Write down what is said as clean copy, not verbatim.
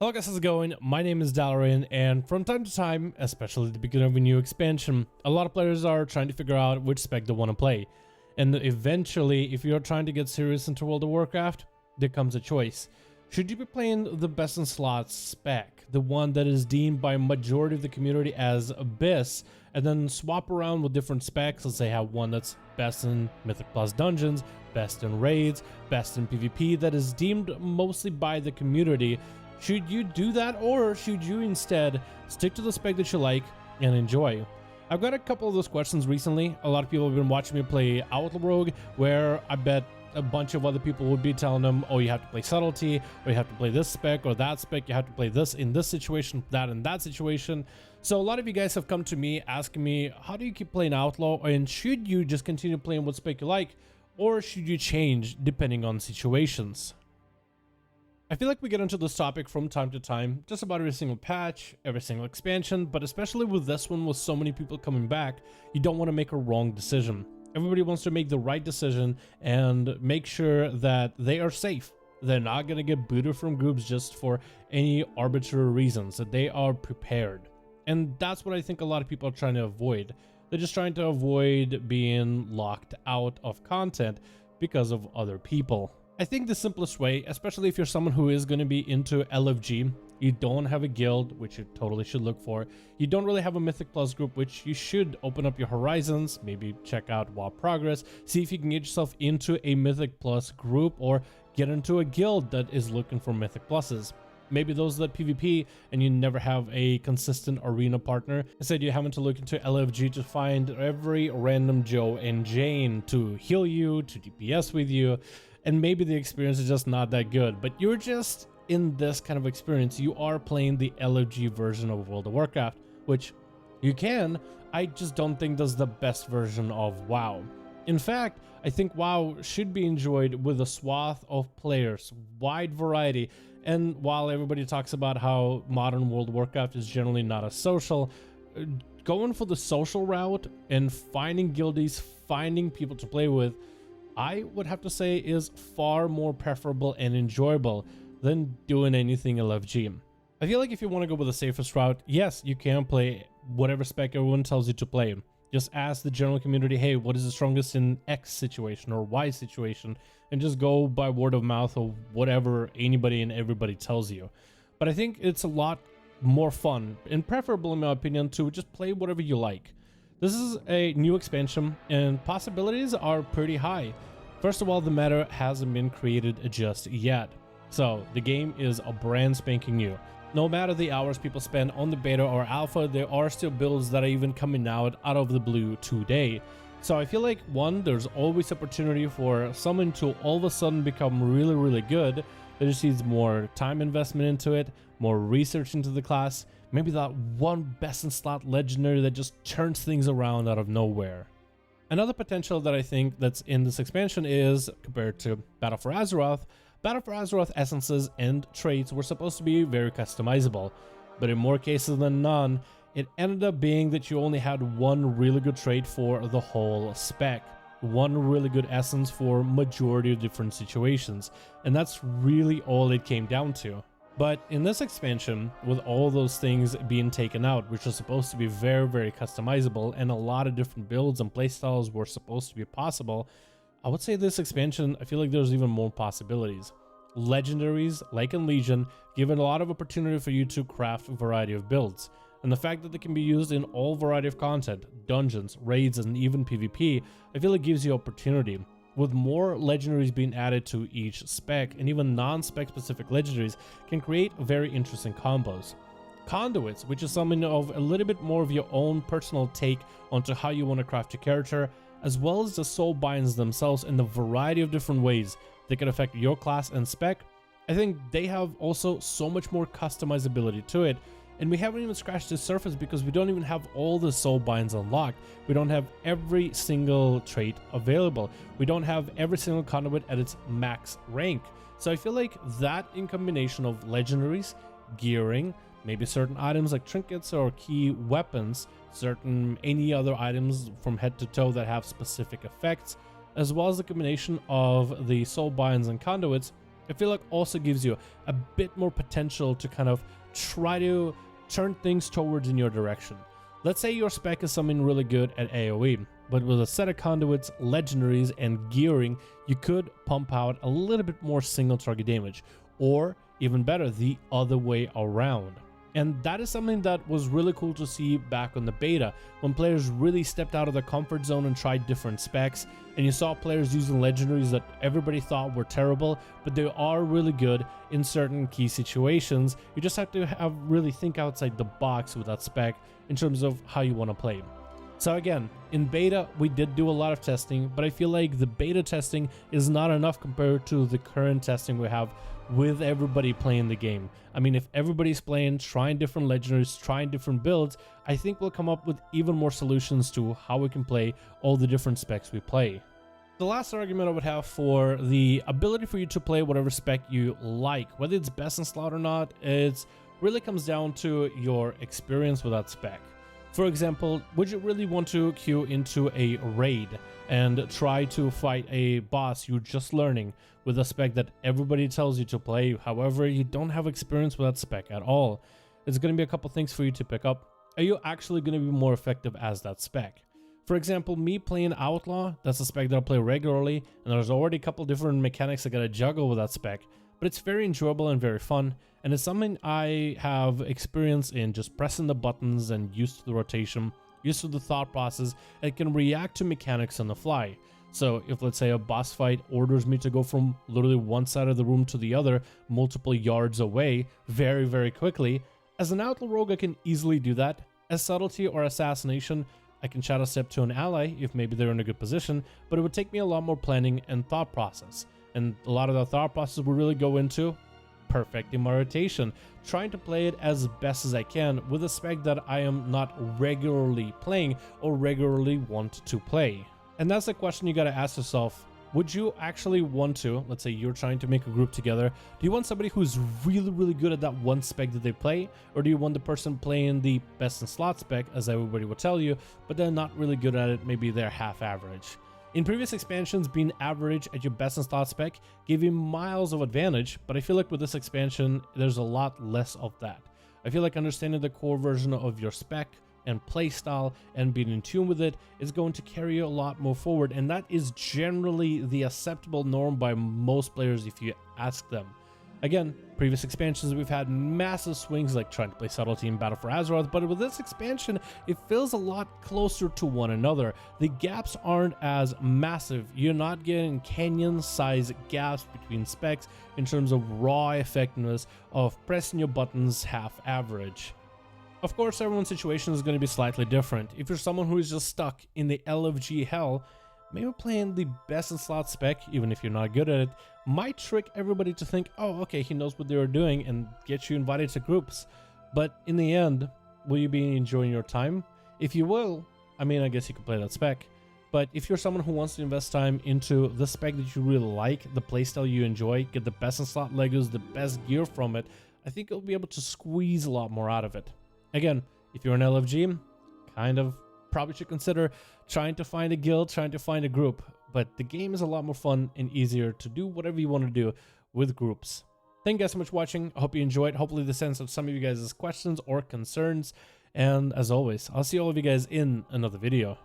Hello guys, how's it going? My name is Dalaran, and from time to time, especially at the beginning of a new expansion, a lot of players are trying to figure out which spec they want to play. And eventually, if you're trying to get serious into World of Warcraft, there comes a choice. Should you be playing the best in slots spec, the one that is deemed by a majority of the community as Abyss, and then swap around with different specs? Let's say have one that's best in Mythic Plus dungeons, best in raids, best in PvP, that is deemed mostly by the community. Should you do that, or should you instead stick to the spec that you like and enjoy? I've got a couple of those questions recently. A lot of people have been watching me play Outlaw Rogue, where I bet a bunch of other people would be telling them, oh, you have to play subtlety, or you have to play this spec or that spec, you have to play this in this situation, that in that situation. So a lot of you guys have come to me asking me, how do you keep playing Outlaw, and should you just continue playing what spec you like, or should you change depending on situations? I feel like we get into this topic from time to time, just about every single patch, every single expansion, but especially with this one with so many people coming back, you don't want to make a wrong decision. Everybody wants to make the right decision and make sure that they are safe. They're not going to get booted from groups just for any arbitrary reasons, that they are prepared. And that's what I think a lot of people are trying to avoid. They're just trying to avoid being locked out of content because of other people. I think the simplest way, especially if you're someone who is going to be into LFG, you don't have a guild, which you totally should look for. You don't really have a Mythic Plus group, which you should open up your horizons, maybe check out WoW Progress, see if you can get yourself into a Mythic Plus group or get into a guild that is looking for Mythic Pluses. Maybe those that PvP and you never have a consistent arena partner. Instead, you're having to look into LFG to find every random Joe and Jane to heal you, to DPS with you. And maybe the experience is just not that good, but you're just in this kind of experience. You are playing the LFG version of World of Warcraft, which you can. I just don't think that's the best version of WoW. In fact, I think WoW should be enjoyed with a swath of players, wide variety. And while everybody talks about how modern World of Warcraft is generally not as social, going for the social route and finding guildies, finding people to play with, I would have to say is far more preferable and enjoyable than doing anything LFG. I feel like if you want to go with the safest route, yes, you can play whatever spec everyone tells you to play. Just ask the general community, hey, what is the strongest in X situation or Y situation? And just go by word of mouth or whatever anybody and everybody tells you. But I think it's a lot more fun and preferable, in my opinion, to just play whatever you like. This is a new expansion and possibilities are pretty high. First of all, the meta hasn't been created just yet. So the game is a brand spanking new. No matter the hours people spend on the beta or alpha, there are still builds that are even coming out of the blue today. So I feel like, one, there's always opportunity for someone to all of a sudden become really, really good. There just needs more time investment into it, more research into the class, maybe that one best in slot legendary that just turns things around out of nowhere. Another potential that I think that's in this expansion is, compared to Battle for Azeroth essences and traits were supposed to be very customizable, but in more cases than none, it ended up being that you only had one really good trait for the whole spec, one really good essence for majority of different situations, and that's really all it came down to. But in this expansion, with all those things being taken out, which was supposed to be very, very customizable, and a lot of different builds and playstyles were supposed to be possible, I would say this expansion, I feel like there's even more possibilities. Legendaries, like in Legion, give it a lot of opportunity for you to craft a variety of builds. And the fact that they can be used in all variety of content, dungeons, raids, and even PvP, I feel it gives you opportunity. With more legendaries being added to each spec, and even non-spec specific legendaries can create very interesting combos. Conduits, which is something of a little bit more of your own personal take onto how you want to craft your character, as well as the soul binds themselves in a variety of different ways that can affect your class and spec. I think they have also so much more customizability to it. And we haven't even scratched the surface because we don't even have all the soul binds unlocked. We don't have every single trait available. We don't have every single conduit at its max rank. So I feel like that, in combination of legendaries, gearing, maybe certain items like trinkets or key weapons, any other items from head to toe that have specific effects, as well as the combination of the soul binds and conduits, I feel like also gives you a bit more potential to kind of try to turn things towards in your direction. Let's say your spec is something really good at AoE, but with a set of conduits, legendaries, and gearing, you could pump out a little bit more single target damage, or even better, the other way around. And that is something that was really cool to see back on the beta, when players really stepped out of their comfort zone and tried different specs, and you saw players using legendaries that everybody thought were terrible, but they are really good in certain key situations. You just have to really think outside the box with that spec in terms of how you want to play. So again, in beta, we did do a lot of testing, but I feel like the beta testing is not enough compared to the current testing we have with everybody playing the game. I mean, if everybody's playing, trying different legendaries, trying different builds, I think we'll come up with even more solutions to how we can play all the different specs we play. The last argument I would have for the ability for you to play whatever spec you like, whether it's best in slot or not, it really comes down to your experience with that spec. For example, would you really want to queue into a raid and try to fight a boss you're just learning with a spec that everybody tells you to play, however you don't have experience with that spec at all? It's going to be a couple things for you to pick up. Are you actually going to be more effective as that spec? For example, me playing Outlaw, that's a spec that I play regularly, and there's already a couple different mechanics I gotta juggle with that spec, but it's very enjoyable and very fun, and it's something I have experience in just pressing the buttons and used to the rotation, used to the thought process, and can react to mechanics on the fly. So if, let's say, a boss fight orders me to go from literally one side of the room to the other, multiple yards away, very, very quickly, as an Outlaw rogue I can easily do that. As subtlety or assassination, I can shadow step to an ally if maybe they're in a good position, but it would take me a lot more planning and thought process. And a lot of the thought process will really go into perfecting my rotation, trying to play it as best as I can with a spec that I am not regularly playing or regularly want to play. And that's the question you gotta ask yourself. Would you actually want to, let's say you're trying to make a group together, do you want somebody who's really, really good at that one spec that they play? Or do you want the person playing the best in slot spec, as everybody will tell you, but they're not really good at it, maybe they're half average? In previous expansions, being average at your best in slot spec gave you miles of advantage, but I feel like with this expansion, there's a lot less of that. I feel like understanding the core version of your spec and playstyle and being in tune with it is going to carry you a lot more forward, and that is generally the acceptable norm by most players if you ask them. Again, previous expansions we've had massive swings like trying to play subtlety in Battle for Azeroth, but with this expansion it feels a lot closer to one another. The gaps aren't as massive. You're not getting canyon size gaps between specs in terms of raw effectiveness of pressing your buttons half average. Of course, everyone's situation is going to be slightly different. If you're someone who is just stuck in the LFG hell, maybe playing the best in slot spec, even if you're not good at it, might trick everybody to think, oh, okay, he knows what they're doing, and get you invited to groups. But in the end, will you be enjoying your time? If you will, I mean, I guess you could play that spec. But if you're someone who wants to invest time into the spec that you really like, the playstyle you enjoy, get the best in slot Legos, the best gear from it, I think you'll be able to squeeze a lot more out of it. Again, if you're an LFG, kind of probably should consider trying to find a guild, trying to find a group, but the game is a lot more fun and easier to do whatever you want to do with groups. Thank you guys so much for watching. I hope you enjoyed. Hopefully this answered some of you guys' questions or concerns. And as always, I'll see all of you guys in another video.